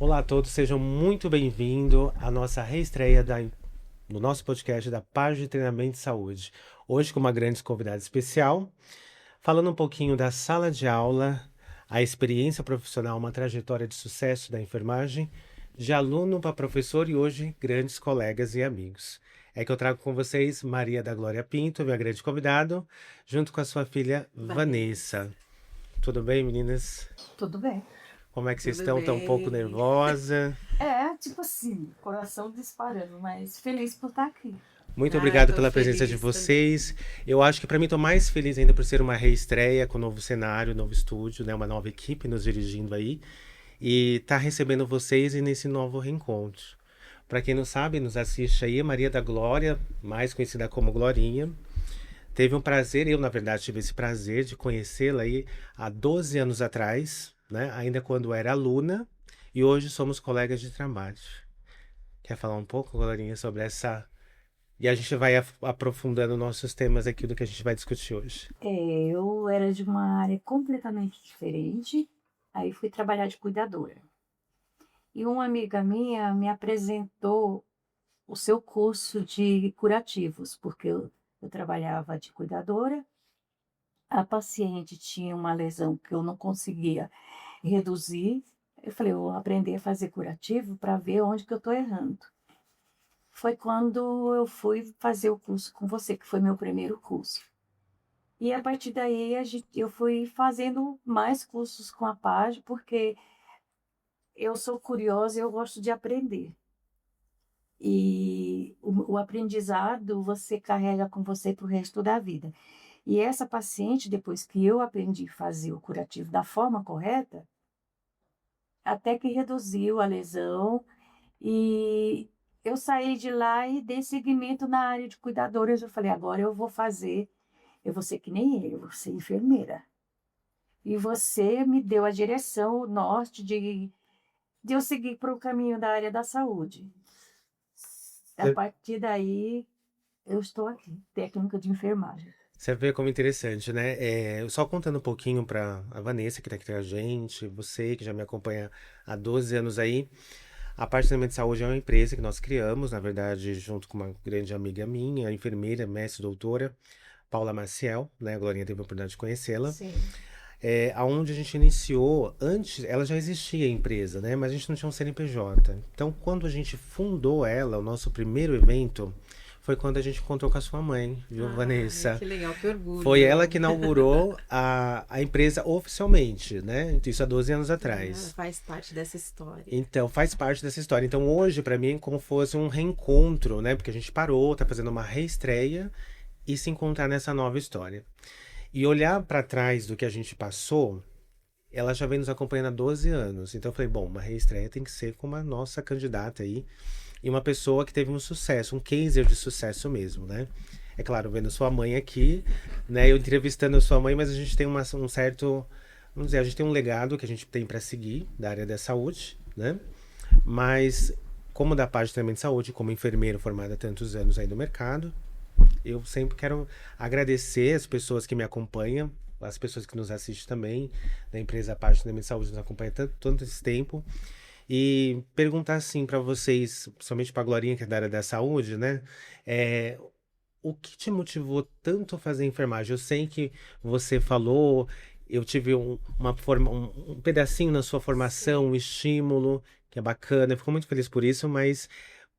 Olá a todos, sejam muito bem-vindos à nossa reestreia no nosso podcast da Página de Treinamento de Saúde. Hoje com uma grande convidada especial, falando um pouquinho da sala de aula, a experiência profissional, uma trajetória de sucesso da enfermagem, de aluno para professor e hoje grandes colegas e amigos. É que eu trago com vocês Maria da Glória Pinto, minha grande convidada, junto com a sua filha Vanessa. Vanessa. Tudo bem, meninas? Tudo bem. Como é que vocês Tudo estão? Tão um pouco bem. nervosa? Tipo assim, coração disparando, mas feliz por estar aqui. Muito Ah, obrigado tô pela presença de feliz também. vocês. Eu acho que para mim estou mais feliz ainda por ser uma reestreia com um novo cenário, novo estúdio, né? Uma nova equipe nos dirigindo aí e tá recebendo vocês e nesse novo reencontro. Para quem não sabe, nos assiste aí, Maria da Glória, mais conhecida como Glorinha. Teve um prazer, eu na verdade tive esse prazer de conhecê-la aí há 12 anos atrás, né? Ainda quando era aluna, e hoje somos colegas de trabalho. Quer falar um pouco, Glorinha, sobre essa e a gente vai aprofundando nossos temas aqui do que a gente vai discutir hoje. Eu era de uma área completamente diferente, aí fui trabalhar de cuidadora. E uma amiga minha me apresentou o seu curso de curativos, porque eu trabalhava de cuidadora, a paciente tinha uma lesão que eu não conseguia reduzir. Eu falei, eu vou aprender a fazer curativo para ver onde que eu estou errando. Foi quando eu fui fazer o curso com você, que foi meu primeiro curso. E a partir daí eu fui fazendo mais cursos com a PAG, porque eu sou curiosa e eu gosto de aprender. E o aprendizado você carrega com você para o resto da vida. E essa paciente, depois que eu aprendi a fazer o curativo da forma correta, até que reduziu a lesão. E eu saí de lá e dei seguimento na área de cuidadoras. Eu falei, agora eu vou ser que nem ele, eu vou ser enfermeira. E você me deu a direção, o norte de eu seguir para o caminho da área da saúde. A partir daí, eu estou aqui, técnica de enfermagem. Você vê como interessante, né? Só contando um pouquinho para a Vanessa, que está aqui com a gente, você que já me acompanha há 12 anos aí. A Departamento de Saúde é uma empresa que nós criamos, na verdade, junto com uma grande amiga minha, a enfermeira, mestre doutora, Paula Maciel, né? A Glorinha teve a oportunidade de conhecê-la. Sim. Aonde a gente iniciou, antes, ela já existia a empresa, né? Mas a gente não tinha um CNPJ. Então, quando a gente fundou ela, o nosso primeiro evento, foi quando a gente encontrou com a sua mãe, viu, Ai, Vanessa? que legal, que Foi ela orgulho. que inaugurou a empresa oficialmente, né? Isso há 12 anos Ela atrás. faz parte dessa história. Então, faz parte dessa história. Então, hoje, para mim, é como fosse um reencontro, né? Porque a gente parou, tá fazendo uma reestreia e se encontrar nessa nova história. E olhar para trás do que a gente passou, ela já vem nos acompanhando há 12 anos. Então eu falei, bom, uma reestreia tem que ser com uma nossa candidata aí. E uma pessoa que teve um sucesso, um caser de sucesso mesmo, né? É claro, vendo sua mãe aqui, né? Eu entrevistando a sua mãe, mas a gente tem um certo. Vamos dizer, a gente tem um legado que a gente tem para seguir da área da saúde, né? Mas, como da parte também de saúde, como enfermeiro formado há tantos anos aí no mercado, eu sempre quero agradecer as pessoas que me acompanham, as pessoas que nos assistem também, da empresa Parte da Minha Saúde nos acompanha tanto esse tempo. E perguntar assim para vocês, principalmente para a Glorinha, que é da área da saúde, né? É, o que te motivou tanto a fazer enfermagem? Eu sei que você falou, eu tive um pedacinho na sua formação, um Sim, estímulo, que é bacana, eu fico muito feliz por isso, mas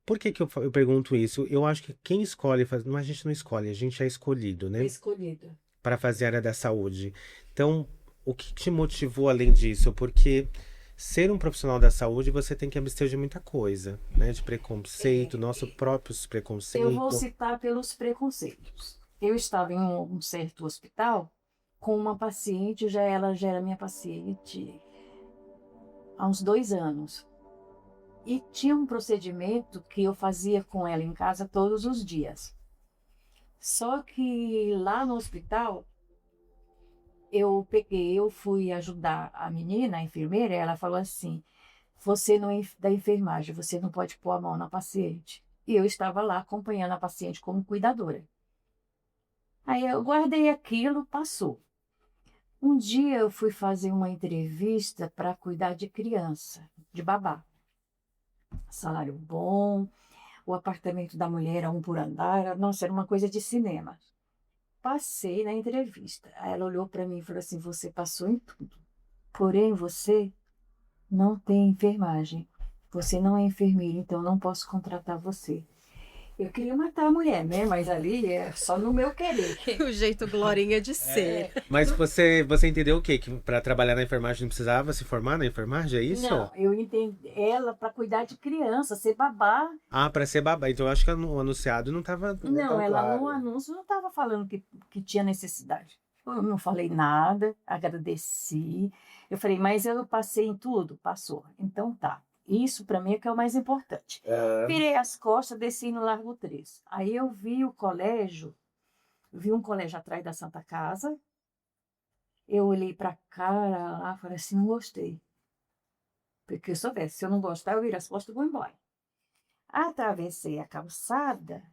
por que que eu pergunto isso? Eu acho que quem escolhe, não, a gente não escolhe, a gente é escolhido, é né? escolhida. Para fazer a área da saúde. Então, o que te motivou além disso? Porque ser um profissional da saúde, você tem que abster de muita coisa, né? De preconceito, nosso próprio Eu vou preconceito. citar pelos preconceitos. Eu estava em um certo hospital com uma paciente, ela já era minha paciente há uns 2 anos. E tinha um procedimento que eu fazia com ela em casa todos os dias. Só que lá no hospital, eu fui ajudar a menina, a enfermeira, e ela falou assim: você não é da enfermagem, você não pode pôr a mão na paciente. E eu estava lá acompanhando a paciente como cuidadora. Aí eu guardei aquilo, passou. Um dia eu fui fazer uma entrevista para cuidar de criança, de babá. salário bom, o apartamento da mulher era um por andar, nossa, era uma coisa de cinema. Passei na entrevista. Aí ela olhou para mim e falou assim: você passou em tudo, porém você não tem enfermagem. Você não é enfermeiro, então não posso contratar você. Eu queria matar a mulher, né? Mas ali é só no meu querer. O jeito Glorinha de ser. Mas você entendeu o quê? Que para trabalhar na enfermagem não precisava se formar na enfermagem, é isso? Não, eu entendi ela para cuidar de criança, ser babá. Ah, para ser babá. Então eu acho que o anunciado não estava Não, tão ela no claro. anúncio não estava falando que tinha necessidade. Eu não falei nada, agradeci. Eu falei, mas eu passei em tudo? Passou. Então tá. Isso para mim é que é o mais importante. Virei as costas, desci no Largo 3. Aí eu vi o colégio, vi um colégio atrás da Santa Casa. Eu olhei para a cara lá, falei assim, não gostei. Porque eu soubesse, se eu não gostar, eu viro as costas e vou embora. Atravessei a calçada,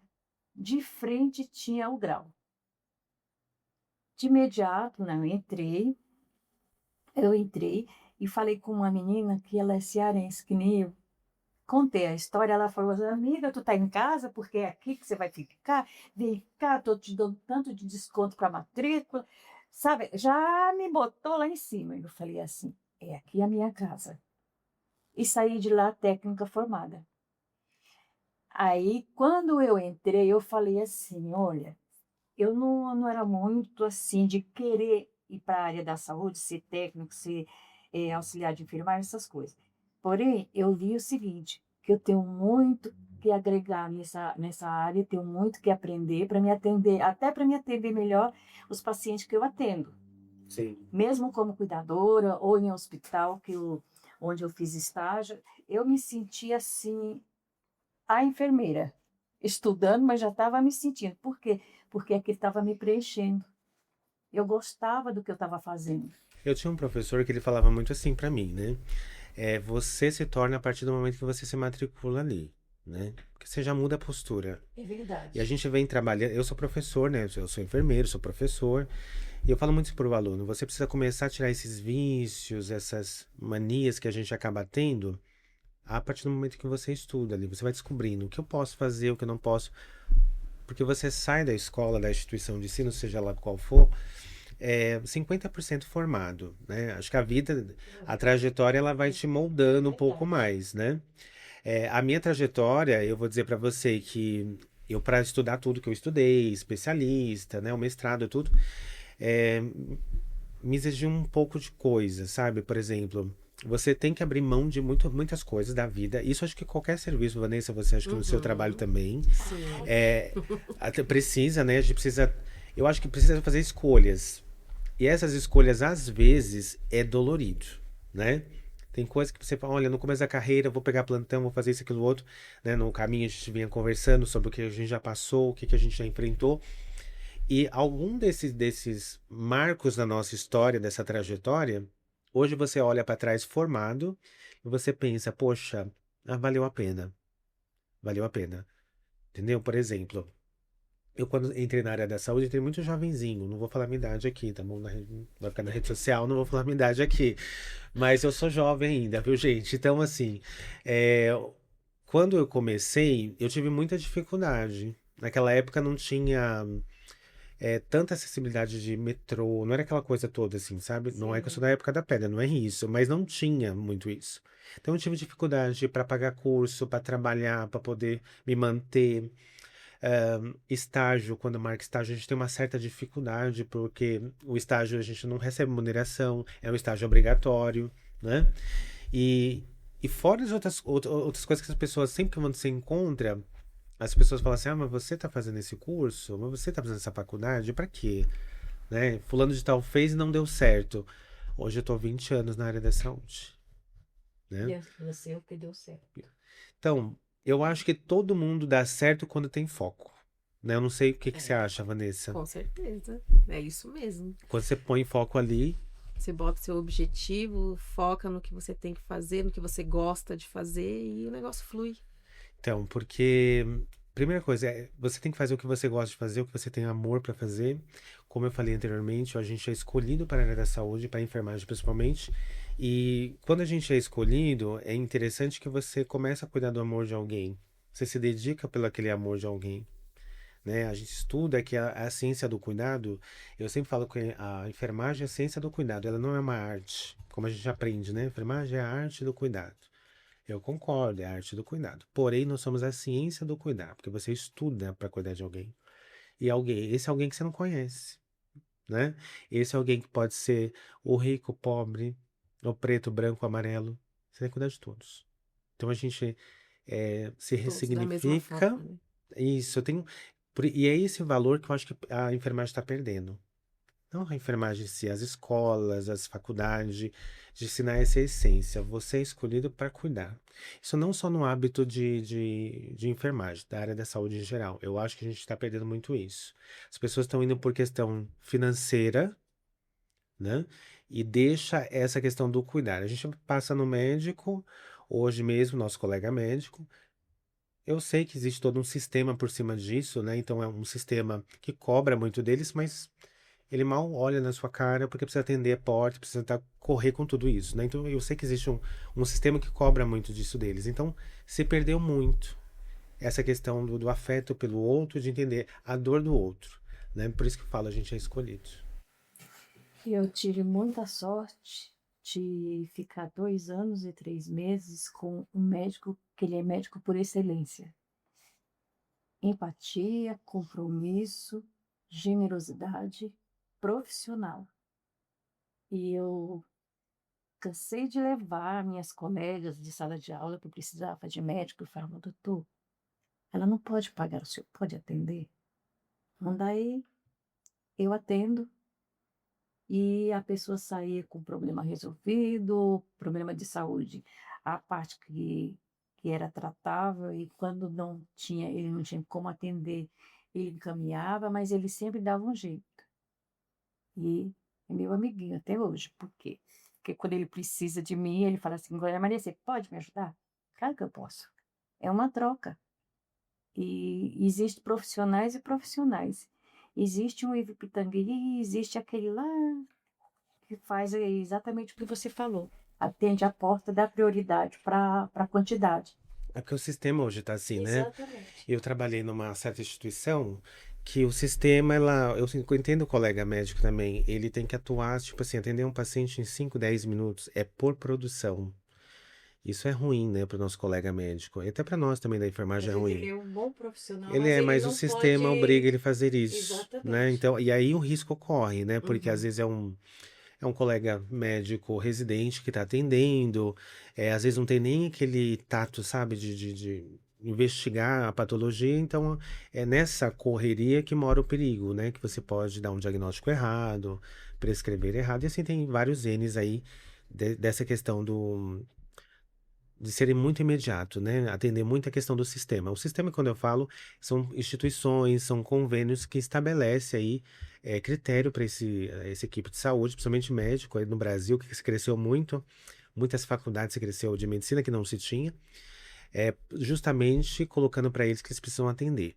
de frente tinha o grau. De imediato, né, eu entrei e falei com uma menina que ela é cearense, que nem eu. Contei a história, ela falou assim, amiga, tu tá em casa porque é aqui que você vai ficar? Vem cá, tô te dando tanto de desconto para matrícula. Sabe, já me botou lá em cima. Eu falei assim, é aqui a minha casa. E saí de lá técnica formada. Aí, quando eu entrei, eu falei assim, olha, eu não era muito assim de querer ir para a área da saúde, ser técnico, ser auxiliar de enfermagem, essas coisas. Porém, eu vi o seguinte, que eu tenho muito que agregar nessa área, tenho muito que aprender para me atender, até para me atender melhor os pacientes que eu atendo. Sim. Mesmo como cuidadora ou em hospital, onde eu fiz estágio, eu me senti assim, a enfermeira, estudando, mas já estava me sentindo. Por quê? Porque aquilo estava me preenchendo. Eu gostava do que eu estava fazendo. Eu tinha um professor que ele falava muito assim para mim, né? Você se torna a partir do momento que você se matricula ali, né? Porque você já muda a postura. É verdade. E a gente vem trabalhando. Eu sou professor, né? Eu sou enfermeiro, sou professor. E eu falo muito isso pro aluno. Você precisa começar a tirar esses vícios, essas manias que a gente acaba tendo a partir do momento que você estuda ali. Você vai descobrindo o que eu posso fazer, o que eu não posso. Porque você sai da escola, da instituição de ensino, seja lá qual for, 50% formado, né? Acho que a vida, a trajetória, ela vai te moldando um pouco mais, né? A minha trajetória, eu vou dizer para você que eu, para estudar tudo que eu estudei, especialista, né? O mestrado, tudo, é, me exigiu um pouco de coisa, sabe? Por exemplo, você tem que abrir mão de muitas coisas da vida. Isso acho que qualquer serviço, Vanessa, você acha que no seu trabalho também. Sim. Até precisa, né? A gente precisa. Eu acho que precisa fazer escolhas. E essas escolhas, às vezes, é dolorido, né? Tem coisas que você fala, olha, no começo da carreira, eu vou pegar plantão, vou fazer isso, aquilo, outro, né? No caminho a gente vinha conversando sobre o que a gente já passou, o que a gente já enfrentou. E algum desses marcos na nossa história, dessa trajetória, hoje você olha para trás formado e você pensa, poxa, valeu a pena. Valeu a pena. Entendeu? Por exemplo, eu quando entrei na área da saúde, entrei muito jovenzinho. Não vou falar minha idade aqui, tá bom? Vai ficar na rede social, não vou falar minha idade aqui. Mas eu sou jovem ainda, viu, gente? Então, assim, é, quando eu comecei, eu tive muita dificuldade. Naquela época não tinha tanta acessibilidade de metrô, não era aquela coisa toda assim, sabe? Não é que eu sou da época da pedra, não é isso, mas não tinha muito isso. Então eu tive dificuldade para pagar curso, para trabalhar, para poder me manter. Estágio, quando marca estágio, a gente tem uma certa dificuldade, porque o estágio a gente não recebe remuneração, é um estágio obrigatório, né? E fora as outras coisas que as pessoas, sempre que você encontra, as pessoas falam assim, mas você tá fazendo esse curso? Mas você tá fazendo essa faculdade? Pra quê? Né? Fulano de tal fez e não deu certo. Hoje eu tô 20 anos na área da saúde, né? Você o que deu certo. Então, eu acho que todo mundo dá certo quando tem foco, né? Eu não sei o que você acha, Vanessa. Com certeza. É isso mesmo. Quando você põe foco ali, Você bota seu objetivo, foca no que você tem que fazer, no que você gosta de fazer e o negócio flui. então, porque primeira coisa você tem que fazer o que você gosta de fazer, o que você tem amor pra fazer. Como eu falei anteriormente, a gente é escolhido para a área da saúde, para a enfermagem principalmente, E quando a gente é escolhido, é interessante que você começa a cuidar do amor de alguém. Você se dedica pelo aquele amor de alguém, né? A gente estuda que a ciência do cuidado, eu sempre falo que a enfermagem é a ciência do cuidado, ela não é uma arte, como a gente aprende, né? A enfermagem é a arte do cuidado. Eu concordo, é a arte do cuidado. Porém, nós somos a ciência do cuidar, porque você estuda para cuidar de alguém. E alguém, esse é alguém que você não conhece, né? Esse é alguém que pode ser o rico, o pobre, o preto, o branco, o amarelo. Você tem que cuidar de todos. Então a gente se Todos da mesma ressignifica. forma, né? Isso, eu tenho. E é esse valor que eu acho que a enfermagem está perdendo. Não a enfermagem em si, as escolas, as faculdades, de ensinar essa essência. Você é escolhido para cuidar. Isso não só no hábito de enfermagem, da área da saúde em geral. Eu acho que a gente está perdendo muito isso. As pessoas estão indo por questão financeira, né? E deixa essa questão do cuidar. A gente passa no médico, hoje mesmo, nosso colega médico. Eu sei que existe todo um sistema por cima disso, né? Então é um sistema que cobra muito deles, mas ele mal olha na sua cara porque precisa atender a porta, precisa correr com tudo isso, né? Então eu sei que existe um sistema que cobra muito disso deles. Então se perdeu muito essa questão do afeto pelo outro, de entender a dor do outro, né? Por isso que eu falo, a gente é escolhido. E eu tive muita sorte de ficar 2 anos e 3 meses com um médico que ele é médico por excelência. Empatia, compromisso, generosidade, profissional. E eu cansei de levar minhas colegas de sala de aula que eu precisava de médico e falava, doutor, ela não pode pagar, o senhor pode atender? Manda aí, eu atendo. E a pessoa saía com o problema resolvido, problema de saúde, a parte que era tratável, e quando não tinha, ele não tinha como atender, ele encaminhava, mas ele sempre dava um jeito. E é meu amiguinho até hoje. Por quê? Porque quando ele precisa de mim, ele fala assim, Glória Maria, você pode me ajudar? Claro que eu posso. É uma troca. E existe profissionais e profissionais. Existe um Ivo Pitangui e existe aquele lá que faz exatamente o que você falou. Atende a porta, dá prioridade para a quantidade. É porque o sistema hoje tá assim, né? Exatamente. Eu trabalhei numa certa instituição que o sistema, eu entendo o colega médico também, ele tem que atuar, tipo assim, atender um paciente em 5, 10 minutos, é por produção. Isso é ruim, né, para o nosso colega médico. E até para nós também da Às enfermagem é vezes ruim. ele é um bom profissional, Ele mas é, ele mas o não sistema obriga pode. ele a fazer isso, né? Exatamente. Então, e aí o risco ocorre, né? Porque às Uhum. vezes é um colega médico residente que está atendendo, às vezes não tem nem aquele tato, sabe, de investigar a patologia, então é nessa correria que mora o perigo, né? Que você pode dar um diagnóstico errado, prescrever errado, e assim tem vários N's aí dessa questão de serem muito imediato, né? Atender muito a questão do sistema. O sistema, quando eu falo, são instituições, são convênios que estabelece aí critério para essa equipe de saúde, principalmente médico, aí no Brasil, que se cresceu muito, muitas faculdades se cresceu de medicina que não se tinha, justamente colocando para eles que eles precisam atender.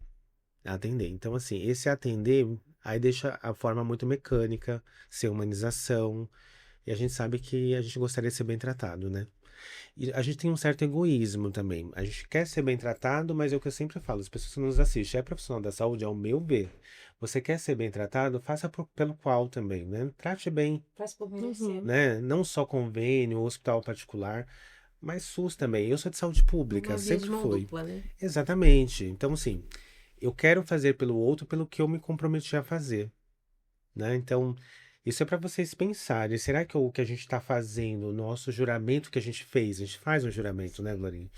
Então, assim, esse atender aí deixa a forma muito mecânica, sem humanização, e a gente sabe que a gente gostaria de ser bem tratado, né? E a gente tem um certo egoísmo também. A gente quer ser bem tratado, mas é o que eu sempre falo, as pessoas que nos assistem, é profissional da saúde, ao meu ver. Você quer ser bem tratado, faça pelo qual também, né? Trate bem, Faz por merecer. Uhum. né? Não só convênio, hospital particular, mas SUS também. Eu sou de saúde pública, Uma via de sempre mão fui. dupla, né? Exatamente. Então, assim, eu quero fazer pelo outro pelo que eu me comprometi a fazer, né? Então, isso é para vocês pensarem. Será que o que a gente está fazendo, o nosso juramento que a gente faz um juramento, né, Glorinha?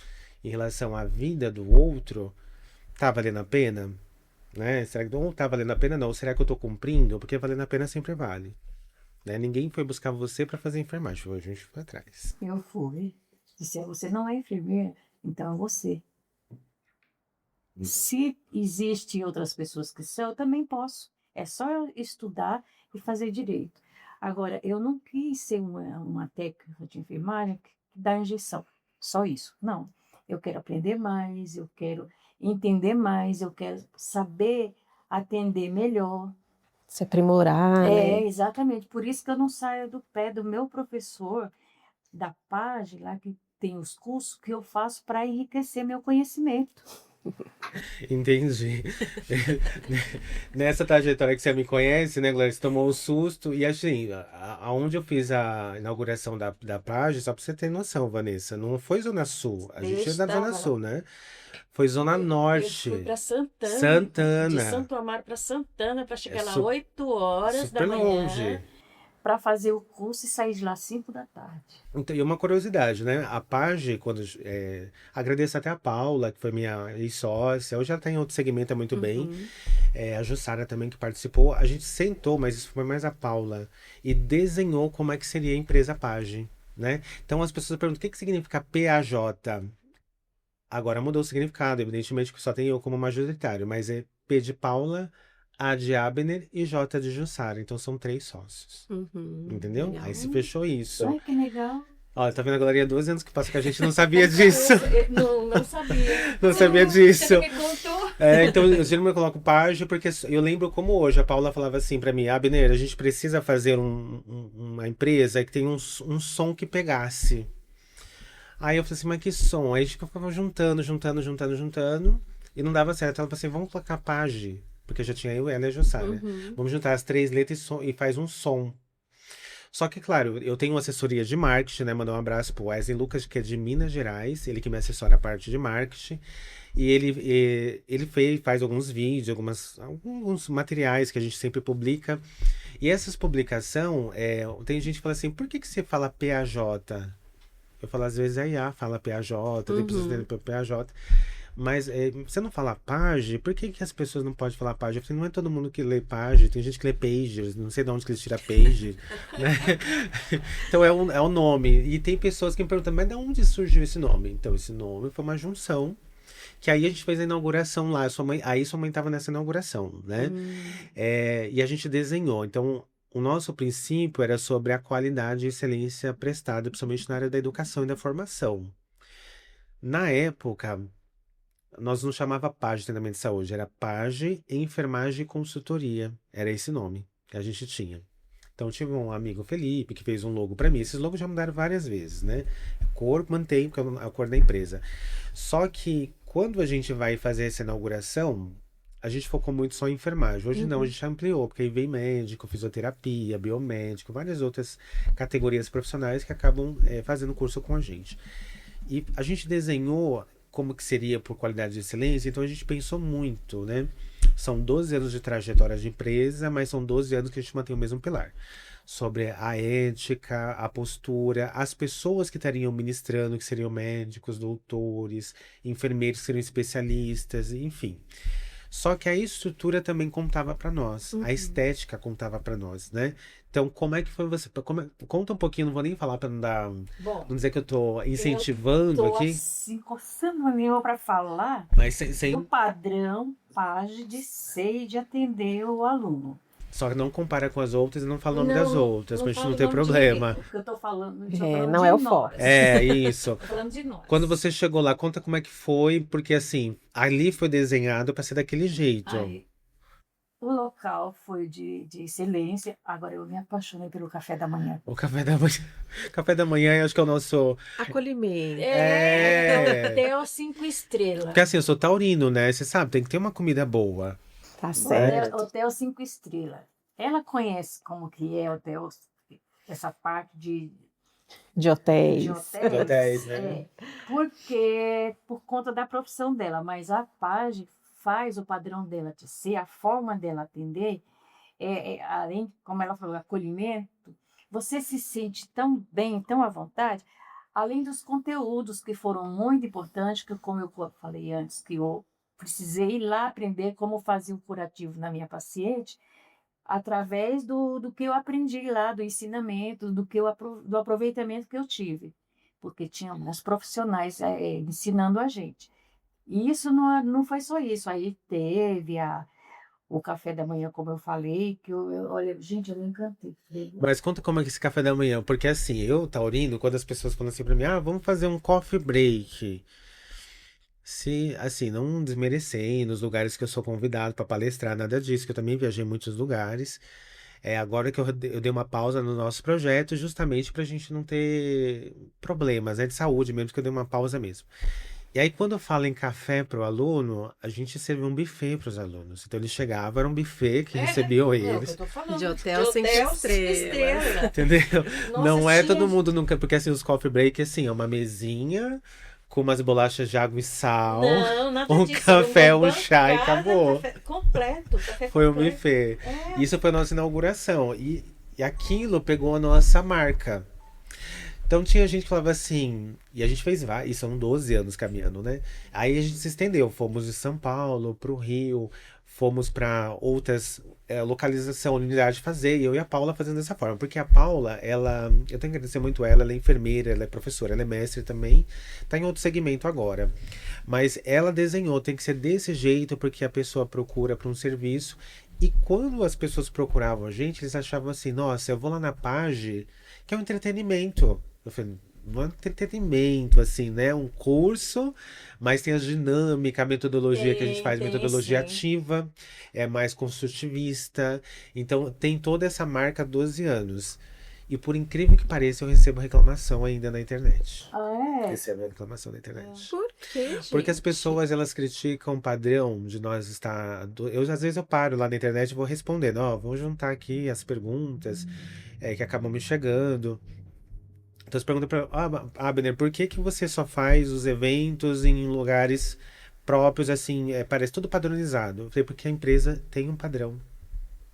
Em relação à vida do outro, tá valendo a pena? Né? Será que não tá valendo a pena? Não. Será que eu tô cumprindo? Porque valendo a pena sempre vale. Né? Ninguém foi buscar você para fazer enfermagem, a gente foi atrás. Eu fui. Disse, você não é enfermeira, então é você. Se existem outras pessoas que são, eu também posso. É só eu estudar e fazer direito. Agora, eu não quis ser uma técnica de enfermagem que dá injeção. Só isso. Não. Eu quero aprender mais, eu quero entender mais, eu quero saber atender melhor. Se aprimorar, né? Exatamente. Por isso que eu não saio do pé do meu professor da página lá que tem os cursos que eu faço para enriquecer meu conhecimento. Entendi. Nessa trajetória que você me conhece, né, Glória, você tomou um susto. E assim, aonde eu fiz a inauguração da Prage, só pra você ter noção, Vanessa, não foi Zona Sul. A gente é da Zona Estava lá. Sul, né? Foi Zona Eu fui Norte. para Santana, de Santana. Santo Amaro para Santana, para chegar É lá 8 horas da super manhã. longe. Para fazer o curso e sair de lá 5 da tarde. Então, e uma curiosidade, né? A Page, quando agradeço até a Paula, que foi minha ex-sócia, hoje ela tá em outro segmento, muito bem. Uhum. A Jussara também que participou. A gente sentou, mas isso foi mais a Paula, e desenhou como é que seria a empresa Page, né? Então as pessoas perguntam o que que significa PAJ. Agora mudou o significado, evidentemente que só tem eu como majoritário, mas é P de Paula, A de Abner e J de Jussara. Então são 3 sócios. Uhum. Entendeu? Legal. Aí se fechou isso. Ai, que legal. Ó, tá vendo a Glória há 12 anos que passa que a gente não sabia disso. Não sabia. Não sabia disso. Você me contou. Então eu sempre coloco Page porque eu lembro como hoje a Paula falava assim pra mim: Abner, a gente precisa fazer uma empresa que tem um som que pegasse. Aí eu falei assim, mas que som? Aí a gente ficava juntando e não dava certo. Ela falou assim, vamos colocar Page, porque já tinha eu e ela e a Jussara. Uhum. Vamos juntar as 3 letras e faz um som. Só que, claro, eu tenho uma assessoria de marketing, né? Mandar um abraço pro Wesley Lucas, que é de Minas Gerais, ele que me assessora a parte de marketing. E ele faz alguns vídeos, alguns materiais que a gente sempre publica. E essas publicações, tem gente que fala assim, por que você fala PAJ? Eu falo, às vezes a IA fala PAJ, depois você tem PAJ. Mas você não fala Page, por que as pessoas não podem falar Page? Eu falei, não é todo mundo que lê Page, tem gente que lê Pages, não sei de onde que eles tiram Page, né? Então é o nome. E tem pessoas que me perguntam, mas de onde surgiu esse nome? Então esse nome foi uma junção, que aí a gente fez a inauguração lá, aí sua mãe estava nessa inauguração, né? E a gente desenhou. Então o nosso princípio era sobre a qualidade e excelência prestada, principalmente na área da educação e da formação. Na época, nós não chamava Page de Treinamento de Saúde, era Page Enfermagem e Consultoria. Era esse nome que a gente tinha. Então, tive um amigo, Felipe, que fez um logo para mim. Esses logos já mudaram várias vezes, né? A cor mantém, porque é a cor da empresa. Só que, quando a gente vai fazer essa inauguração, a gente focou muito só em enfermagem. Hoje não, a gente ampliou, porque aí vem médico, fisioterapia, biomédico, várias outras categorias profissionais que acabam fazendo curso com a gente. E a gente desenhou como que seria por qualidade de excelência, então a gente pensou muito, né? São 12 anos de trajetória de empresa, mas são 12 anos que a gente mantém o mesmo pilar. Sobre a ética, a postura, as pessoas que estariam ministrando, que seriam médicos, doutores, enfermeiros que seriam especialistas, enfim. Só que a estrutura também contava para nós, a estética contava para nós, né? Então, como é que foi você? Conta um pouquinho, não vou nem falar para Bom, não dizer que eu tô incentivando tô aqui, assim, coçando a língua para falar mas do sem, padrão Page de ser e de atender o aluno. só que não compara com as outras e não fala o nome Não, das outras, não pra gente fala não o ter nome de problema. Porque eu tô falando não de é o nós. foco. É, isso. Tô falando de nós. Quando você chegou lá, conta como é que foi, porque assim, ali foi desenhado para ser daquele jeito. Aí, o local foi de excelência. Agora eu me apaixonei pelo café da manhã. O café da manhã. Café da manhã, eu acho que é o nosso. Acolhimento. Hotel 5 estrelas. Porque assim, eu sou taurino, né? Você sabe, tem que ter uma comida boa. Tá certo. Hotel 5 estrelas. Ela conhece como que é hotel, essa parte De hotéis. de hotéis. De hotéis, né? Porque por conta da profissão dela, mas a Page faz o padrão dela de ser, a forma dela atender, além, como ela falou, acolhimento, você se sente tão bem, tão à vontade, além dos conteúdos que foram muito importantes, que como eu falei antes, que eu precisei ir lá aprender como fazer o curativo na minha paciente, através do que eu aprendi lá, do ensinamento, do aproveitamento que eu tive. Porque tinha uns profissionais ensinando a gente. E isso não foi só isso. Aí teve o café da manhã, como eu falei, que olha, gente, eu me encantei. Mas conta como é que esse café da manhã, porque assim, eu, taurino, quando as pessoas falam assim pra mim, vamos fazer um coffee break. Se, assim, não desmerecendo os lugares que eu sou convidado para palestrar, nada disso, que eu também viajei em muitos lugares. Agora que eu dei uma pausa no nosso projeto, justamente para a gente não ter problemas, né, de saúde mesmo, que eu dei uma pausa mesmo. E aí, quando eu falo em café para o aluno, a gente serviu um buffet para os alunos. Então, eles chegavam, era um buffet que recebiam É o que eu eles, tô falando. De hotel cinco estrelas. entendeu? Nossa, Não é tinha. todo mundo nunca, porque assim, os coffee break, assim, é uma mesinha com umas bolachas de água e sal, Não, nada um disso. café, Uma um chá e bancada, acabou. café completo, café Foi um completo. buffet. É. Isso foi a nossa inauguração. E aquilo pegou a nossa marca. Então tinha gente que falava assim, e a gente fez vários, e são 12 anos caminhando, né? Aí a gente se estendeu, fomos de São Paulo pro Rio, fomos para outras localização, unidade fazer, e eu e a Paula fazendo dessa forma, porque a Paula, eu tenho que agradecer muito ela é enfermeira, ela é professora, ela é mestre também, tá em outro segmento agora. Mas ela desenhou, tem que ser desse jeito, porque a pessoa procura para um serviço, e quando as pessoas procuravam a gente, eles achavam assim, nossa, eu vou lá na Page, que é um entretenimento. Eu falei, não é um entretenimento, assim, né? Um curso, mas tem a dinâmica, a metodologia que a gente faz, Tem metodologia sim. ativa, é mais construtivista. Então, tem toda essa marca há 12 anos. E por incrível que pareça, eu recebo reclamação ainda na internet. Ah, é? Recebo reclamação na internet. Por quê, Porque as gente? pessoas, elas criticam o padrão de nós estar... às vezes eu paro lá na internet e vou respondendo, ó, vou juntar aqui as perguntas que acabam me chegando. Então você pergunta pra Abner, por que que você só faz os eventos em lugares próprios, assim, parece tudo padronizado? Eu falei, porque a empresa tem um padrão,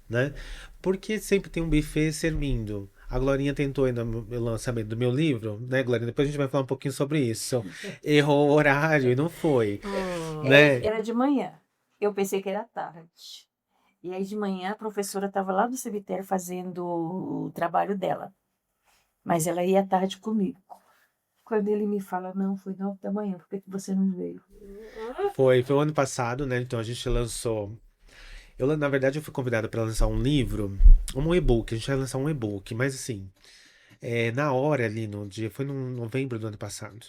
né? Porque sempre tem um buffet servindo. A Glorinha tentou ir no meu lançamento do meu livro, né, Glorinha? Depois a gente vai falar um pouquinho sobre isso. Errou o horário e não foi, Oh, né? Era de manhã. Eu pensei que era tarde. E aí de manhã a professora estava lá no cemitério fazendo o trabalho dela. Mas ela ia à tarde comigo. Quando ele me fala, não, foi 9 da manhã, por que que você não veio? Foi o ano passado, né? Então a gente lançou. Na verdade, eu fui convidado para lançar um livro, um e-book. A gente vai lançar um e-book, mas assim, na hora ali no dia, foi no novembro do ano passado.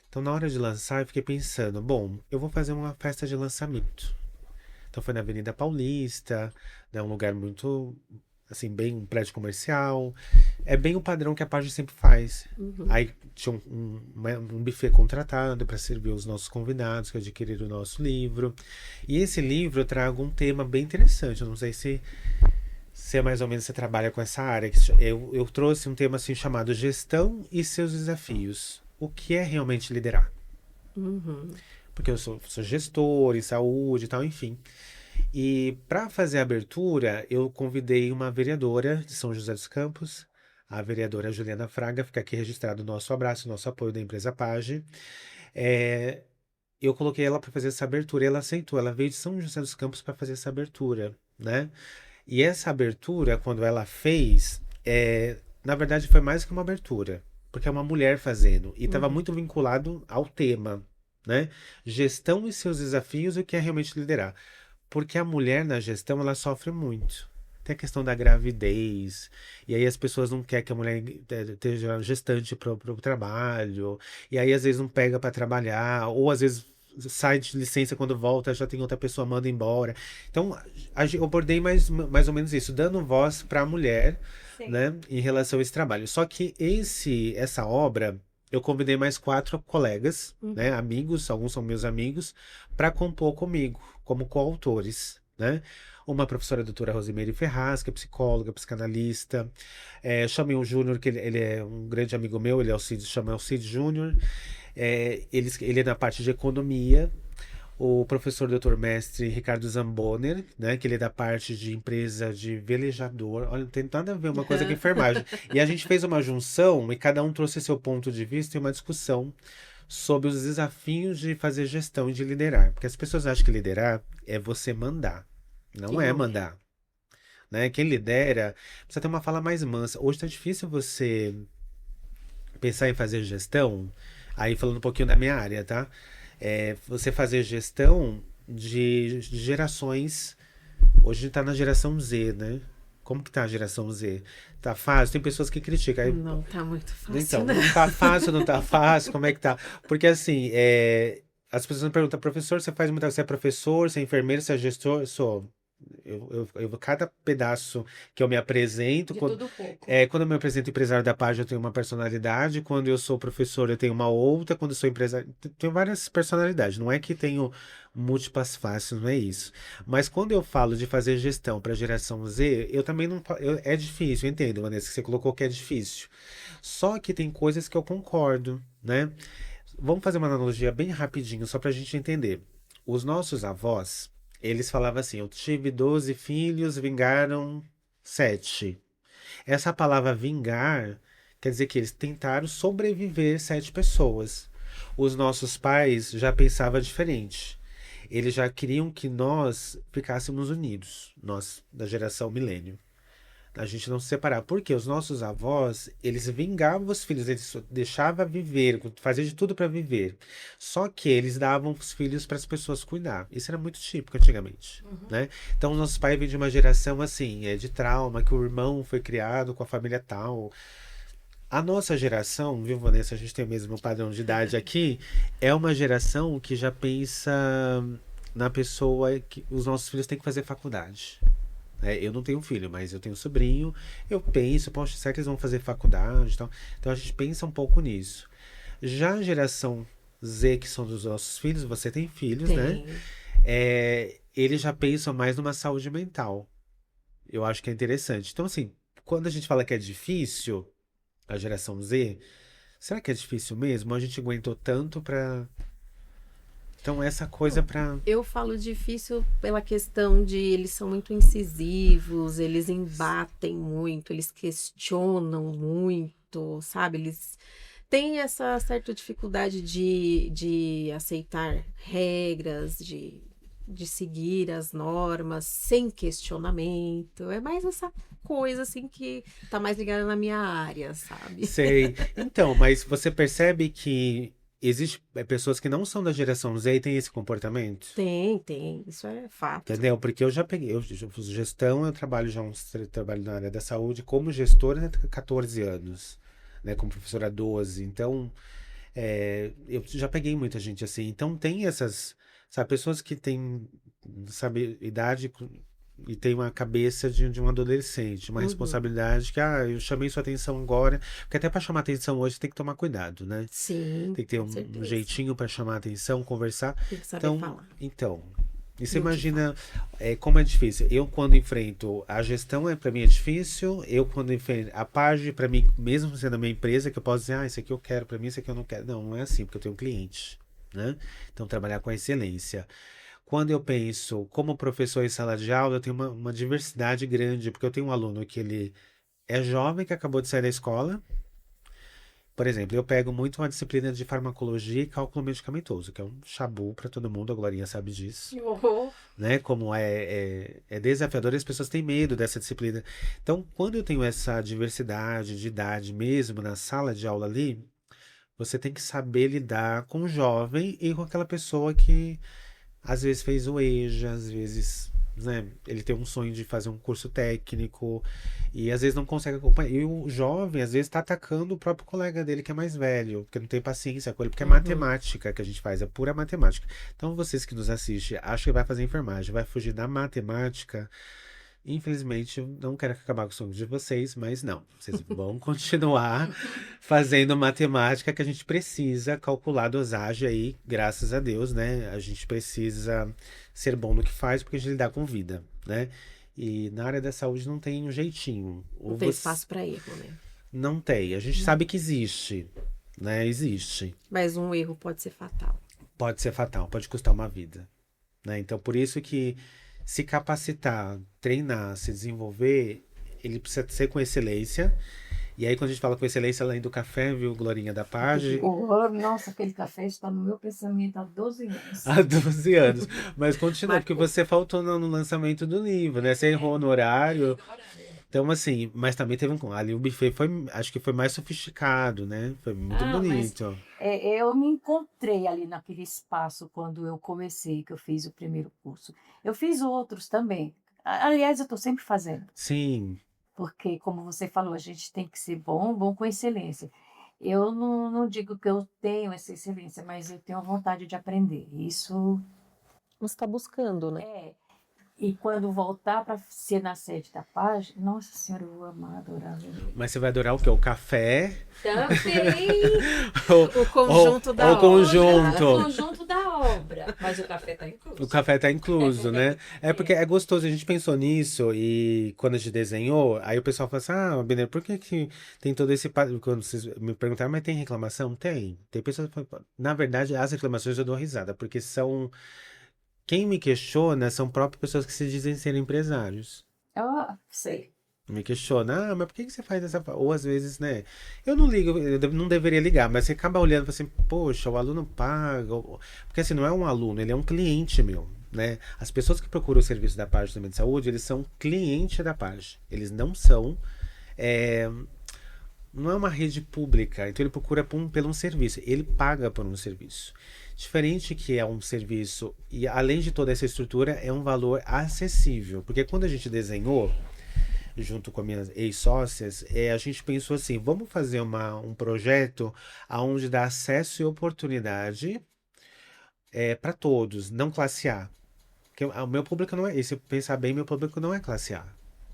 Então, na hora de lançar, eu fiquei pensando, bom, eu vou fazer uma festa de lançamento. Então, foi na Avenida Paulista, né, um lugar muito, assim, bem um prédio comercial. É bem o padrão que a página sempre faz. uhum. Aí tinha um buffet contratado para servir os nossos convidados que adquiriram o nosso livro. E esse livro eu trago um tema bem interessante. Eu não sei se é mais ou menos você trabalha com essa área. Eu trouxe um tema assim chamado Gestão e seus desafios. O que é realmente liderar? Uhum. Porque eu sou gestor em saúde e tal, enfim. E para fazer a abertura, eu convidei uma vereadora de São José dos Campos, a vereadora Juliana Fraga, fica aqui registrado o nosso abraço, o nosso apoio da empresa Page. É, eu coloquei ela para fazer essa abertura e ela aceitou. Ela veio de São José dos Campos para fazer essa abertura, né? E essa abertura, quando ela fez, na verdade foi mais que uma abertura, porque é uma mulher fazendo e estava Uhum. muito vinculado ao tema, né? Gestão e seus desafios, o que é realmente liderar. Porque a mulher na gestão, ela sofre muito. Tem a questão da gravidez, e aí as pessoas não querem que a mulher esteja gestante pro trabalho, e aí às vezes não pega para trabalhar, ou às vezes sai de licença quando volta, já tem outra pessoa manda embora. Então, eu abordei mais ou menos isso, dando voz para a mulher, Sim. né, em relação a esse trabalho. Só que essa obra, eu convidei mais 4 colegas, né, amigos, alguns são meus amigos, para compor comigo, como coautores, né? Uma professora, a doutora Rosimeire Ferraz, que é psicóloga, psicanalista. Chamei o Júnior, que ele é um grande amigo meu, ele é o Cid, chama Alcide Júnior. Ele é na parte de economia. O professor doutor mestre Ricardo Zamboner, né, que ele é da parte de empresa de velejador. Olha, não tem nada a ver uma coisa com enfermagem. E a gente fez uma junção e cada um trouxe seu ponto de vista e uma discussão sobre os desafios de fazer gestão e de liderar. Porque as pessoas acham que liderar é você mandar. Não é mandar. Né? Quem lidera precisa ter uma fala mais mansa. Hoje tá difícil você pensar em fazer gestão, aí falando um pouquinho da minha área, tá? Você fazer gestão de gerações. Hoje a gente tá na geração Z, né? Como que tá a geração Z? Tá fácil? Tem pessoas que criticam. Aí, Não tá muito fácil, então, né? não tá fácil, não tá fácil, como é que tá? Porque assim, as pessoas me perguntam, professor, você faz muita coisa, você é professor, você é enfermeiro, você é gestor? Sou. Cada pedaço que eu me apresento, De tudo pouco. quando eu me apresento empresário da página, eu tenho uma personalidade. Quando eu sou professor, eu tenho uma outra. Quando eu sou empresário, tenho várias personalidades. Não é que tenho múltiplas faces, não é isso. Mas quando eu falo de fazer gestão para a geração Z, eu também não. É difícil, eu entendo, Vanessa, que você colocou que é difícil. Só que tem coisas que eu concordo, né? Vamos fazer uma analogia bem rapidinho, só para a gente entender. Os nossos avós, eles falavam assim: eu tive 12 filhos, vingaram 7. Essa palavra vingar quer dizer que eles tentaram sobreviver 7 pessoas. Os nossos pais já pensavam diferente. Eles já queriam que nós ficássemos unidos, nós da geração milênio. A gente não se separar. Porque os nossos avós, eles vingavam os filhos, eles deixavam viver, faziam de tudo para viver. Só que eles davam os filhos para as pessoas cuidar. Isso era muito típico antigamente, né? Então, os nossos pais vêm de uma geração assim, de trauma, que o irmão foi criado com a família tal. A nossa geração, viu, Vanessa? A gente tem o mesmo padrão de idade aqui, é uma geração que já pensa na pessoa que os nossos filhos têm que fazer faculdade. Eu não tenho filho, mas eu tenho sobrinho. Eu penso, poxa, será que eles vão fazer faculdade e tal? Então a gente pensa um pouco nisso. Já a geração Z, que são dos nossos filhos, você tem filhos, né? Tem. Eles já pensam mais numa saúde mental. Eu acho que é interessante. Então, assim, quando a gente fala que é difícil, a geração Z, será que é difícil mesmo? A gente aguentou tanto pra. Então, essa coisa pra. Eu falo difícil pela questão de eles são muito incisivos, eles embatem muito, eles questionam muito, sabe? Eles têm essa certa dificuldade de aceitar regras, de seguir as normas sem questionamento. É mais essa coisa assim que tá mais ligada na minha área, sabe? Sei. Então, mas você percebe que existe pessoas que não são da geração Z e têm esse comportamento? Tem, isso é fato. Entendeu? Porque eu já peguei, eu já fiz gestão, eu trabalho trabalho na área da saúde como gestora há 14 anos, né? Como professora há 12. Então, eu já peguei muita gente assim. Então, tem essas, sabe, pessoas que têm, sabe, idade e tem uma cabeça de um adolescente, uma Uhum. responsabilidade que, eu chamei sua atenção agora, porque até para chamar atenção hoje tem que tomar cuidado, né? Sim, Tem que ter com um certeza. jeitinho para chamar atenção, conversar. Tem que saber Então, falar. então, e você E o que falar. imagina como é difícil. Eu, quando enfrento a gestão, para mim é difícil. Eu, quando enfrento a página, para mim, mesmo sendo a minha empresa, que eu posso dizer, isso aqui eu quero para mim, isso aqui eu não quero. Não, não é assim, porque eu tenho um cliente, né? Então, trabalhar com excelência. Quando eu penso como professor em sala de aula, eu tenho uma diversidade grande, porque eu tenho um aluno que ele é jovem, que acabou de sair da escola. Por exemplo, eu pego muito uma disciplina de farmacologia e cálculo medicamentoso, que é um chabu para todo mundo, a Glorinha sabe disso, Que horror. né? Como é desafiador, e as pessoas têm medo dessa disciplina. Então, quando eu tenho essa diversidade de idade mesmo na sala de aula ali, você tem que saber lidar com o jovem e com aquela pessoa que às vezes fez o EJA, às vezes, né, ele tem um sonho de fazer um curso técnico e às vezes não consegue acompanhar. E o jovem, às vezes, está atacando o próprio colega dele que é mais velho, porque não tem paciência com ele, porque é Uhum. matemática que a gente faz, é pura matemática. Então, vocês que nos assistem, acham que vai fazer enfermagem, vai fugir da matemática. Infelizmente, eu não quero acabar com o sonho de vocês, mas não. Vocês vão continuar fazendo matemática que a gente precisa calcular a dosagem aí, graças a Deus, né? A gente precisa ser bom no que faz porque a gente lidar com vida, né? E na área da saúde não tem um jeitinho. Não Ou tem você espaço para erro, né? não tem. A gente sabe que existe, né? Existe. Mas um erro pode ser fatal. Pode ser fatal, pode custar uma vida, né? Então, por isso que se capacitar, treinar, se desenvolver, ele precisa ser com excelência. E aí, quando a gente fala com excelência, além do café, viu, Glorinha da Page, Nossa, aquele café está no meu pensamento há 12 anos. há 12 anos. Mas continua, porque Marcou. você faltou no lançamento do livro, né? Você errou no horário. Então, assim, mas também teve ali o buffet foi, acho que foi mais sofisticado, né? Foi muito Ah, mas bonito. eu me encontrei ali naquele espaço quando eu comecei, que eu fiz o primeiro curso. Eu fiz outros também. Aliás, eu estou sempre fazendo, Sim, porque, como você falou, a gente tem que ser bom, bom com excelência. Eu não digo que eu tenho essa excelência, mas eu tenho vontade de aprender. Isso Você está buscando, né? é. E quando voltar para ser na sede da página, nossa senhora, eu vou amar, adorar. Mas você vai adorar o quê? O café? Também ou, o conjunto ou da o obra. O conjunto? conjunto da obra. Mas o café tá O incluso. café tá incluso, né? É porque é gostoso, a gente pensou nisso e quando a gente desenhou, aí o pessoal fala assim, ah, Benê, por que que tem todo esse... Quando vocês me perguntaram, mas tem reclamação? Tem. Tem pessoas que falam, na verdade, as reclamações eu dou risada, porque são... Quem me questiona são próprias pessoas que se dizem ser empresários. Ah, sei. Me questiona, ah, mas por que que você faz dessa forma? Ou às vezes, né? Eu não ligo, não deveria ligar, mas você acaba olhando e fala assim, poxa, o aluno paga. Porque assim, não é um aluno, ele é um cliente meu, né? As pessoas que procuram o serviço da página também de saúde, eles são cliente da página. Eles não são. é, não é uma rede pública, então ele procura por um serviço, ele paga por um serviço. Diferente que é um serviço, e além de toda essa estrutura, é um valor acessível. Porque quando a gente desenhou, junto com as minhas ex-sócias, a gente pensou assim, vamos fazer um projeto onde dá acesso e oportunidade para todos, não classe A. Porque o meu público não é, e se pensar bem, meu público não é classe A.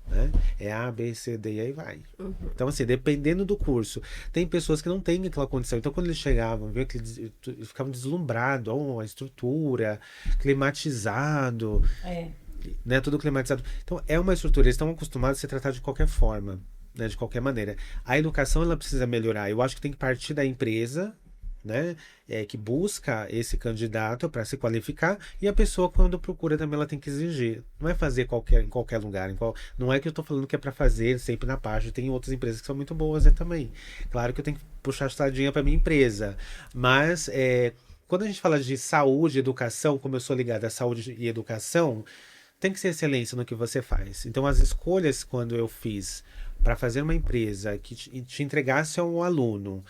Né? É A, B, C, D e aí vai. Então, assim, dependendo do curso, tem pessoas que não têm aquela condição. Então, quando eles chegavam, viam que eles ficavam deslumbrados, oh, a estrutura, climatizado, É. né? Tudo climatizado. Então, é uma estrutura, eles estão acostumados a ser tratados de qualquer forma, né? De qualquer maneira. A educação, ela precisa melhorar. Eu acho que tem que partir da empresa, né? Que busca esse candidato para se qualificar e a pessoa, quando procura, também ela tem que exigir. Não é fazer em qualquer lugar. Não é que eu estou falando que é para fazer sempre na página. Tem outras empresas que são muito boas, né, também. Claro que eu tenho que puxar a sardinha para minha empresa. Mas, quando a gente fala de saúde, educação, como eu sou ligado à saúde e educação, tem que ser excelência no que você faz. Então, as escolhas, quando eu fiz para fazer uma empresa que te entregasse ao aluno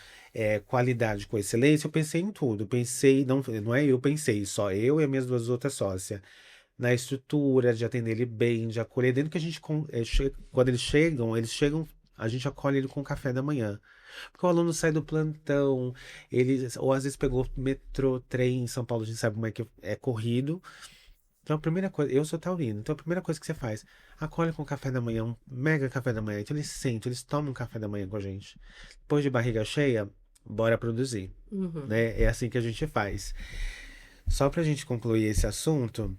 qualidade com excelência, eu pensei em tudo. Pensei, não é eu pensei, só eu e as minhas duas outras sócias. Na estrutura, de atender ele bem, de acolher. Dentro que a gente, quando eles chegam, a gente acolhe ele com café da manhã. Porque o aluno sai do plantão, ou às vezes pegou metrô, trem em São Paulo, a gente sabe como é que é corrido. Então, a primeira coisa, eu sou taurino, então a primeira coisa que você faz, acolhe com café da manhã, um mega café da manhã. Então eles sentam, eles tomam um café da manhã com a gente. Depois de barriga cheia, bora produzir, Uhum. né? É assim que a gente faz. Só pra gente concluir esse assunto,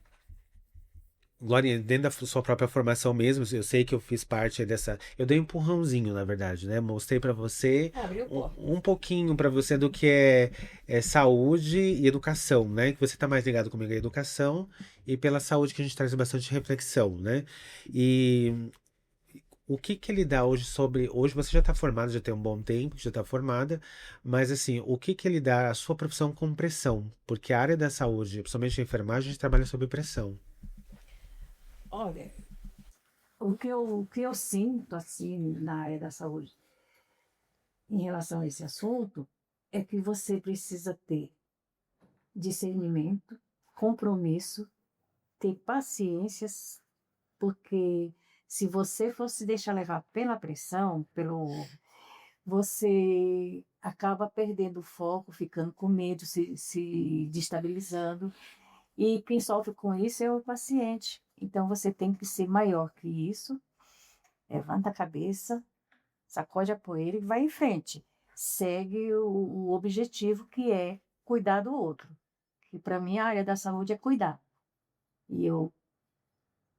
Glória, dentro da sua própria formação mesmo, eu sei que eu fiz parte dessa. Eu dei um empurrãozinho, na verdade, né? Mostrei pra você Abriu porta. um pouquinho pra você do que é saúde e educação, né? Que você tá mais ligado comigo à educação e pela saúde que a gente traz bastante reflexão, né? E o que que ele dá hoje sobre. Hoje você já está formada, já tem um bom tempo, já está formada, mas assim, o que que ele dá à sua profissão com pressão? Porque a área da saúde, principalmente a enfermagem, a gente trabalha sob pressão. Olha, o que eu sinto assim na área da saúde em relação a esse assunto é que você precisa ter discernimento, compromisso, ter paciências, porque se você for se deixar levar pela pressão, você acaba perdendo o foco, ficando com medo, se destabilizando. E quem sofre com isso é o paciente. Então você tem que ser maior que isso, levanta a cabeça, sacode a poeira e vai em frente. Segue o objetivo que é cuidar do outro. Que para mim a área da saúde é cuidar. E eu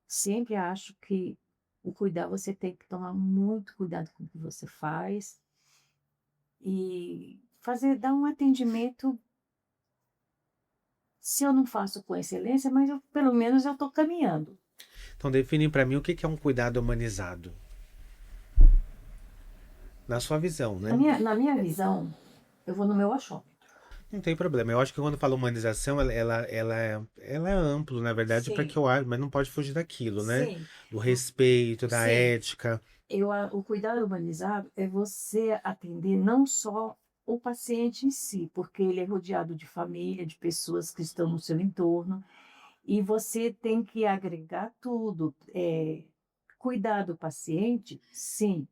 sempre acho que o cuidar você tem que tomar muito cuidado com o que você faz e dar um atendimento. Se eu não faço com excelência, mas pelo menos eu estou caminhando. Então define para mim o que que é um cuidado humanizado. Na sua visão, Na né? minha visão, eu vou no meu achômetro. Não tem problema. Eu acho que quando fala humanização, ela é amplo, na verdade, para que Sim, eu acho, mas não pode fugir daquilo, né? sim, Do respeito, da sim. ética. O cuidado humanizado é você atender não só o paciente em si, porque ele é rodeado de família, de pessoas que estão no seu entorno, e você tem que agregar tudo. Cuidar do paciente, sim,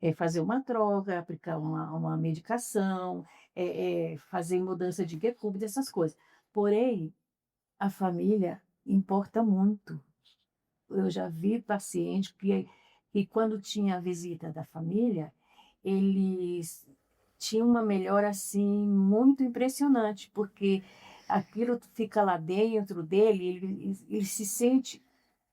é fazer uma troca, aplicar uma medicação, fazer mudança de decúbito, essas coisas. Porém, a família importa muito. Eu já vi paciente que quando tinha a visita da família, eles tinham uma melhora assim muito impressionante, porque aquilo fica lá dentro dele, ele se sente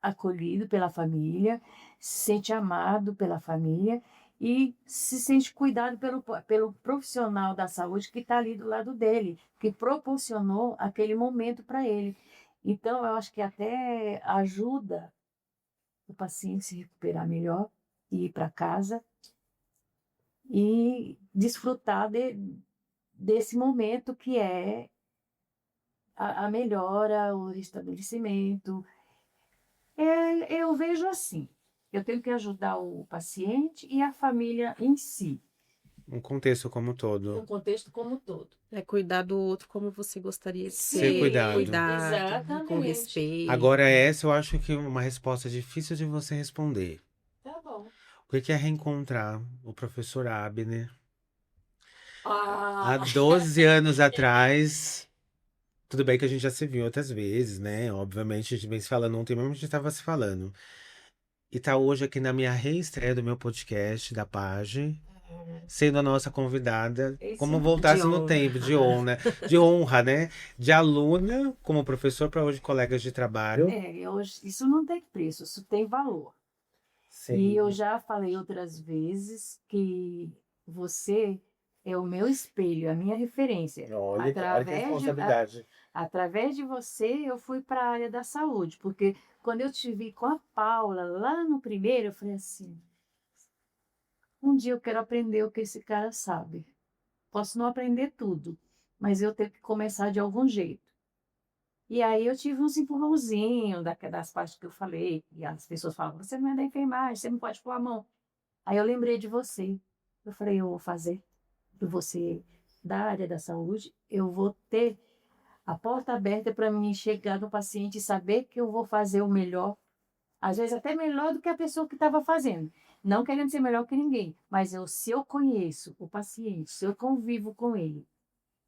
acolhido pela família, se sente amado pela família e se sente cuidado pelo profissional da saúde que está ali do lado dele, que proporcionou aquele momento para ele. Então, eu acho que até ajuda o paciente se recuperar melhor e ir para casa e desfrutar desse momento que é a melhora, o restabelecimento. Eu vejo assim, eu tenho que ajudar o paciente e a família em si, Um contexto como um no todo. contexto como um todo. É cuidar do outro como você gostaria de Ser ser, cuidado. cuidado, com Exatamente. respeito. Agora, essa eu acho que é uma resposta difícil de você responder. Tá bom. O que é reencontrar o professor Abner Ah, há 12 anos atrás? Tudo bem que a gente já se viu outras vezes, né? Obviamente, a gente vem se falando ontem mesmo, a gente estava se falando. E tá hoje aqui na minha reestreia do meu podcast, da Page, sendo a nossa convidada, esse como é voltasse De no honra. tempo, de honra, de honra, né? De aluna, como professor, para hoje colegas de trabalho. isso não tem preço, isso tem valor. Sim. E eu já falei outras vezes que você é o meu espelho, a minha referência. Olha, olha que responsabilidade. Através de você, eu fui para a área da saúde, porque quando eu te vi com a Paula lá no primeiro, eu falei assim: um dia eu quero aprender o que esse cara sabe. Posso não aprender tudo, mas eu tenho que começar de algum jeito. E aí eu tive uns empurrãozinhos das partes que eu falei, e as pessoas falavam: você não é da enfermagem, você não pode pôr a mão. Aí eu lembrei de você. Eu falei: eu vou fazer. E você da área da saúde, eu vou ter a porta aberta para mim chegar no paciente e saber que eu vou fazer o melhor, às vezes até melhor do que a pessoa que estava fazendo. Não querendo ser melhor que ninguém, mas se eu conheço o paciente, se eu convivo com ele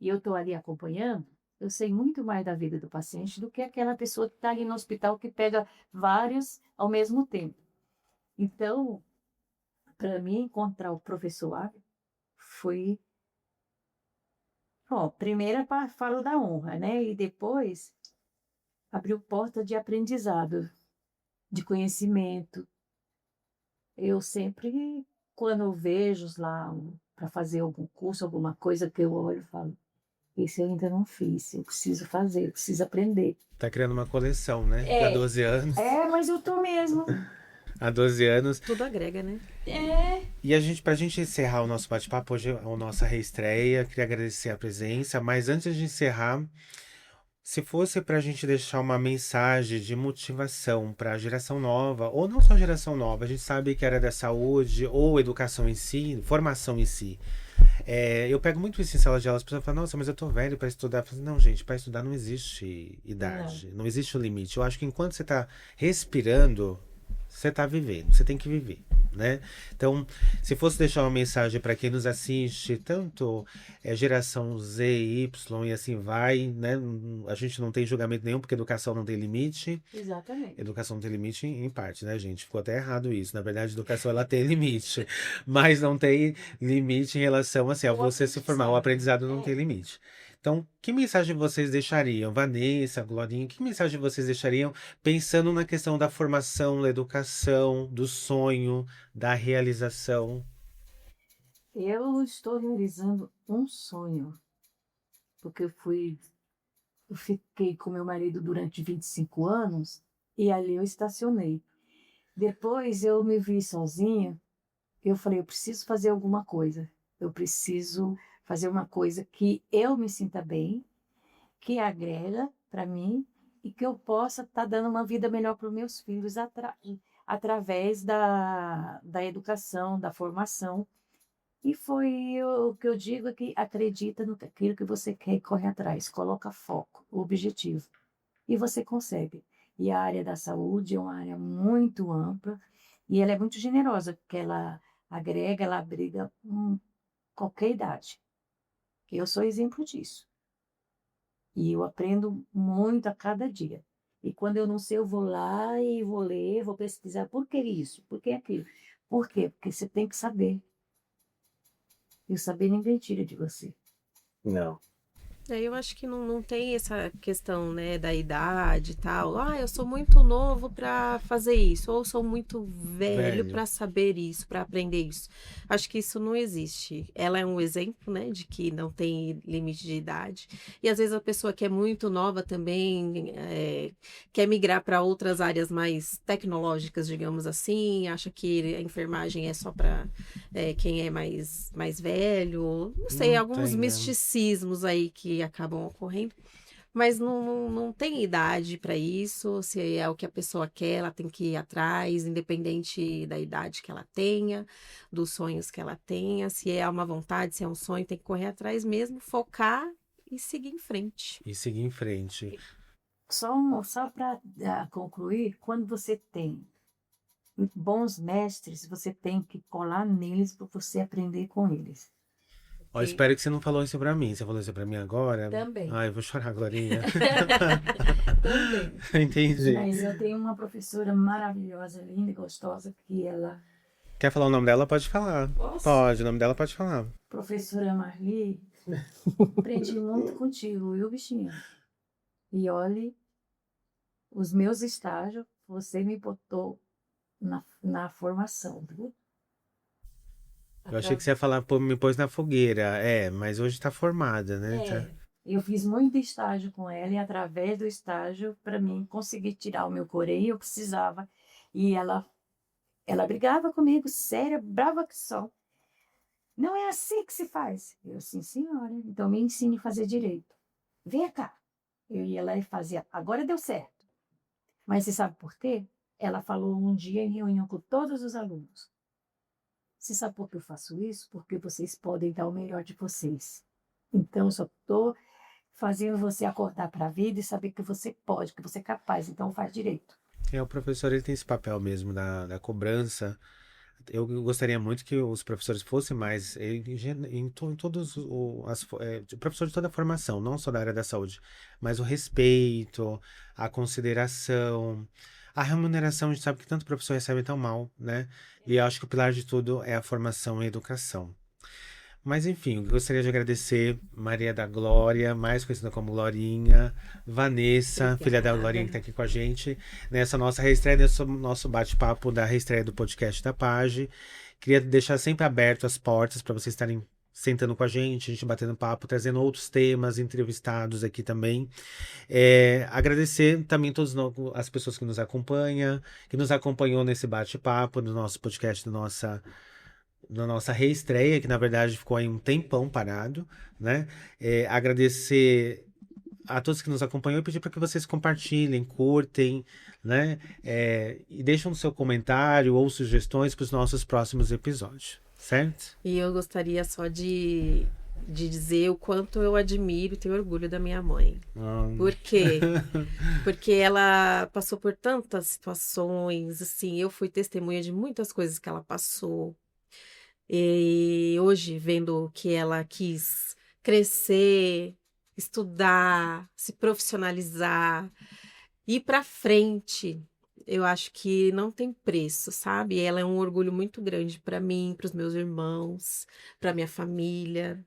e eu estou ali acompanhando, eu sei muito mais da vida do paciente do que aquela pessoa que está ali no hospital que pega vários ao mesmo tempo. Então, para mim, encontrar o professor A foi. Bom, primeiro falo da honra, né? E depois abriu porta de aprendizado, de conhecimento. Eu sempre, quando eu vejo lá para fazer algum curso, alguma coisa que eu olho, falo: esse eu ainda não fiz, eu preciso fazer, eu preciso aprender. Tá criando uma coleção, né? Há 12 anos. Mas eu tô mesmo. Há 12 anos. Tudo agrega, né? E pra gente encerrar o nosso bate-papo, hoje é a nossa reestreia, queria agradecer a presença, mas antes de encerrar, se fosse pra gente deixar uma mensagem de motivação para a geração nova, ou não só geração nova, a gente sabe que era da saúde, ou educação em si, formação em si. Eu pego muito isso em sala de aula, as pessoas falam: nossa, mas eu tô velho para estudar. Eu falo: não, gente, para estudar não existe idade, não existe um limite. Eu acho que enquanto você tá respirando, você tá vivendo, você tem que viver, né? Então, se fosse deixar uma mensagem para quem nos assiste, tanto geração Z, Y e assim vai, né? A gente não tem julgamento nenhum, porque educação não tem limite. Exatamente. Educação não tem limite em parte, né, gente? Ficou até errado isso. Na verdade, educação ela tem limite, mas não tem limite em relação assim, a você se formar. O aprendizado não tem limite. Então, que mensagem vocês deixariam, Vanessa, Glorinha, que mensagem vocês deixariam pensando na questão da formação, da educação, do sonho, da realização? Eu estou realizando um sonho, porque eu fiquei com meu marido durante 25 anos e ali eu estacionei. Depois eu me vi sozinha, eu falei: eu preciso fazer alguma coisa. Eu preciso fazer uma coisa que eu me sinta bem, que agrega para mim e que eu possa estar dando uma vida melhor para os meus filhos através da educação, da formação. E foi o que eu digo é que acredita naquilo que você quer e corre atrás, coloca foco, objetivo. E você consegue. E a área da saúde é uma área muito ampla e ela é muito generosa, porque ela agrega, ela abriga qualquer idade. Eu sou exemplo disso. E eu aprendo muito a cada dia. E quando eu não sei, eu vou lá e vou ler, vou pesquisar. Por que isso? Por que aquilo? Por quê? Porque você tem que saber. E o saber ninguém tira de você. Não. Eu acho que não tem essa questão, né, da idade e tal. Ah, eu sou muito novo para fazer isso, ou sou muito velho Velho. para saber isso, para aprender isso. Acho que isso não existe. Ela é um exemplo, né, de que não tem limite de idade. E às vezes a pessoa que é muito nova também quer migrar para outras áreas mais tecnológicas, digamos assim, acha que a enfermagem é só para quem é mais velho. Não sei, Não alguns tem, né? misticismos aí que acabam ocorrendo, mas não tem idade para isso. Se é o que a pessoa quer, ela tem que ir atrás, independente da idade que ela tenha, dos sonhos que ela tenha. Se é uma vontade, se é um sonho, tem que correr atrás mesmo, focar e seguir em frente. E seguir em frente. Só para concluir, quando você tem bons mestres, você tem que colar neles para você aprender com eles. Ó, espero que você não falou isso pra mim. Você falou isso pra mim agora? Também. Ai, eu vou chorar, Glorinha. Também. Entendi. Mas eu tenho uma professora maravilhosa, linda e gostosa, que ela... Quer falar o nome dela? Pode falar. Posso? Pode, o nome dela pode falar. Professora Marli, aprendi muito contigo, viu, bichinha? E olhe, os meus estágios, você me botou na formação, viu? Eu achei que você ia falar, pô, me pôs na fogueira. É, mas hoje tá formada, né? Tá- Eu fiz muito estágio com ela e através do estágio, para mim conseguir tirar o meu corém, eu precisava. E ela brigava comigo, séria, brava que só. Não é assim que se faz. Eu, sim, senhora. Então me ensine a fazer direito. Venha cá. Eu ia lá e fazia. Agora deu certo. Mas você sabe por quê? Ela falou um dia em reunião com todos os alunos. Você sabe por que eu faço isso? Porque vocês podem dar o melhor de vocês. Então, eu só estou fazendo você acordar para a vida e saber que você pode, que você é capaz. Então, faz direito. O professor ele tem esse papel mesmo da cobrança. Eu gostaria muito que os professores fossem mais em todos o professor de toda a formação, não só da área da saúde, mas o respeito, a consideração, a remuneração. A gente sabe que tanto professor recebe tão mal, né? E eu acho que o pilar de tudo é a formação e a educação. Mas enfim, eu gostaria de agradecer Maria da Glória, mais conhecida como Glorinha, Vanessa, filha da Glorinha que está aqui com a gente, nessa nossa reestreia, nesse nosso bate-papo da reestreia do podcast da Page. Queria deixar sempre aberto as portas para vocês estarem sentando com a gente batendo papo, trazendo outros temas, entrevistados aqui também. Agradecer também todas as pessoas que nos acompanham, que nos acompanhou nesse bate-papo do nosso podcast, da nossa reestreia, que na verdade ficou aí um tempão parado, né? Agradecer a todos que nos acompanham e pedir para que vocês compartilhem, curtem, né? E deixem o seu comentário ou sugestões para os nossos próximos episódios, certo? E eu gostaria só de dizer o quanto eu admiro e tenho orgulho da minha mãe. Por quê? Porque ela passou por tantas situações, assim, eu fui testemunha de muitas coisas que ela passou. E hoje, vendo que ela quis crescer, estudar, se profissionalizar, ir para frente, eu acho que não tem preço, sabe? Ela é um orgulho muito grande para mim, para os meus irmãos, para minha família.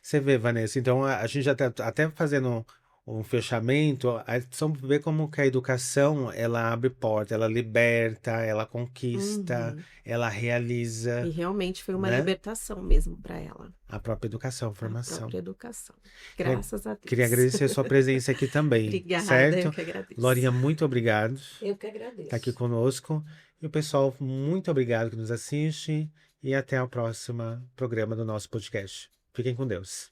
Você vê, Vanessa, então a gente já tá até fazendo um fechamento, só ver como que a educação, ela abre porta, ela liberta, ela conquista, ela realiza, E realmente foi uma né? libertação mesmo para ela, A própria educação, a a formação. própria educação. Graças a Deus. Queria agradecer a sua presença aqui também, Obrigada, certo? eu que agradeço. Glorinha, muito obrigado Eu que agradeço. por estar aqui conosco. E o pessoal, muito obrigado que nos assiste. E até o próximo programa do nosso podcast. Fiquem com Deus.